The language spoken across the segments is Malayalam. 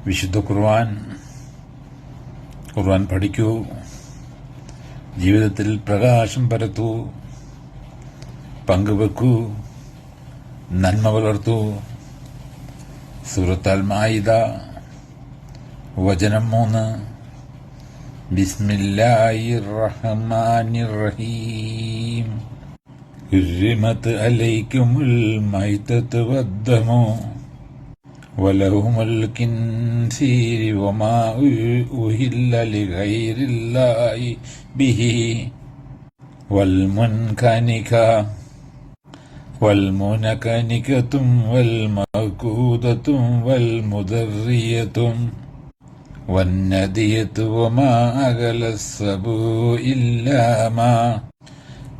വിശുദ്ധ ഖുർആൻ പഠിക്കൂ, ജീവിതത്തിൽ പ്രകാശം പരത്തൂ, പങ്കുവെക്കൂ, നന്മ വളർത്തൂ. സൂറത്ത് അൽ മാഇദ വചനം 3. ബിസ്മില്ലാഹിർ റഹ്മാനിർ റഹീം. ഹുർരിമത് അലൈക്കുമുൽ മൈതതു വദ്ദമു വലഹുമുൽ ഖിൻസീർ വമാ ഉഹില്ല ലിഗൈരില്ലാഹി ബിഹി والمنكنكة والموقوذة والمضرية والندية وما أكل السبع إلا ما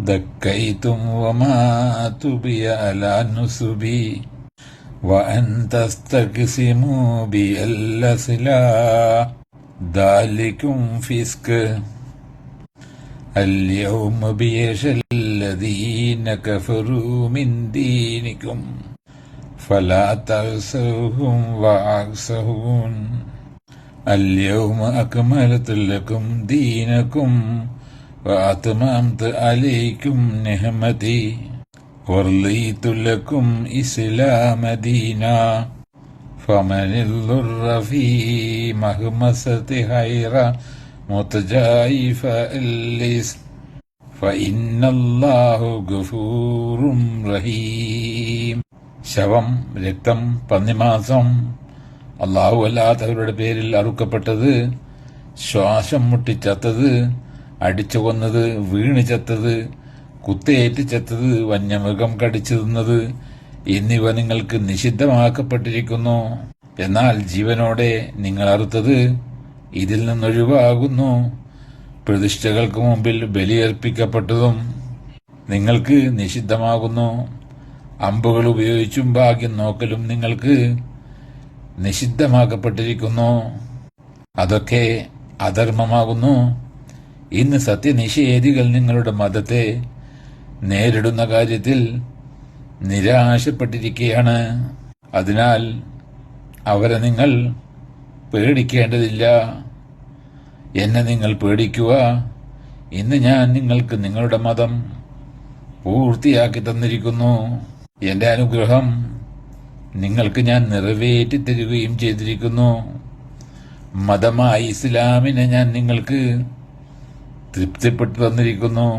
ذكيتم وما تبي على النصب وأن تستقسموا بالأزلام ذلكم فسق اليوم بئس الذين كفروا من دينكم فلا تخشوهم واخشون اليوم أكملت لكم دينكم وأتممت عليكم نعمتي ورضيت لكم إسلام دينا فمن اضطر في مخمصة غير متجانف للإثم فإن الله غفور رحيم. ശവം, രക്തം, പന്നിമാംസം അല്ലാഹു അല്ലാത്തവരുടെ പേരിൽ അറുക്കപ്പെട്ടത്, ശ്വാസം മുട്ടിച്ചത്തത്, അടിച്ചു കൊന്നത്, വീണ് ചത്തത്, കുത്തേറ്റ് ചത്തത്, വന്യമൃഗം കടിച്ചു തിന്നത് എന്നിവ നിങ്ങൾക്ക് നിഷിദ്ധമാക്കപ്പെട്ടിരിക്കുന്നു. എന്നാൽ ജീവനോടെ നിങ്ങൾ അറുത്തത് ഇതിൽ നിന്നൊഴിവാകുന്നു. പ്രതിഷ്ഠകൾക്ക് മുമ്പിൽ ബലിയർപ്പിക്കപ്പെട്ടതും നിങ്ങൾക്ക് നിഷിദ്ധമാകുന്നു. അമ്പുകൾ ഉപയോഗിച്ചും ഭാഗ്യം നോക്കലും നിങ്ങൾക്ക് നിഷിദ്ധമാക്കപ്പെട്ടിരിക്കുന്നു. അതൊക്കെ അധർമ്മമാകുന്നു. ഇന്ന് സത്യനിഷേധികൾ നിങ്ങളുടെ മതത്തെ നേരിടുന്ന കാര്യത്തിൽ നിരാശപ്പെട്ടിരിക്കുകയാണ്. അതിനാൽ അവരെ നിങ്ങൾ പേടിക്കേണ്ടതില്ല. എന്നെ നിങ്ങൾ പേടിക്കുക. ഇന്ന് ഞാൻ നിങ്ങൾക്ക് നിങ്ങളുടെ മതം പൂർത്തിയാക്കി തന്നിരിക്കുന്നു. എന്റെ അനുഗ്രഹം നിങ്ങൾക്ക് ഞാൻ നിറവേറ്റി തരികയും ചെയ്തിരിക്കുന്നു. മതമായ ഇസ്ലാമിനെ ഞാൻ നിങ്ങൾക്ക് തൃപ്തിപ്പെട്ടു തന്നിരിക്കുന്നു.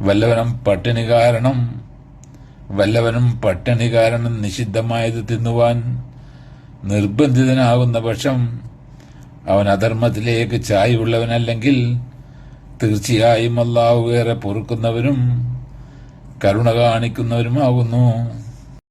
വല്ലവനും പട്ടിണി കാരണം നിഷിദ്ധമായത് തിന്നുവാൻ നിർബന്ധിതനാകുന്ന പക്ഷം അവൻ അധർമ്മത്തിലേക്ക് ചായ്വുള്ളവനല്ലെങ്കിൽ തീർച്ചയായും അല്ലാഹു ഏറെ പൊറുക്കുന്നവരും കരുണ കാണിക്കുന്നവരുമാകുന്നു.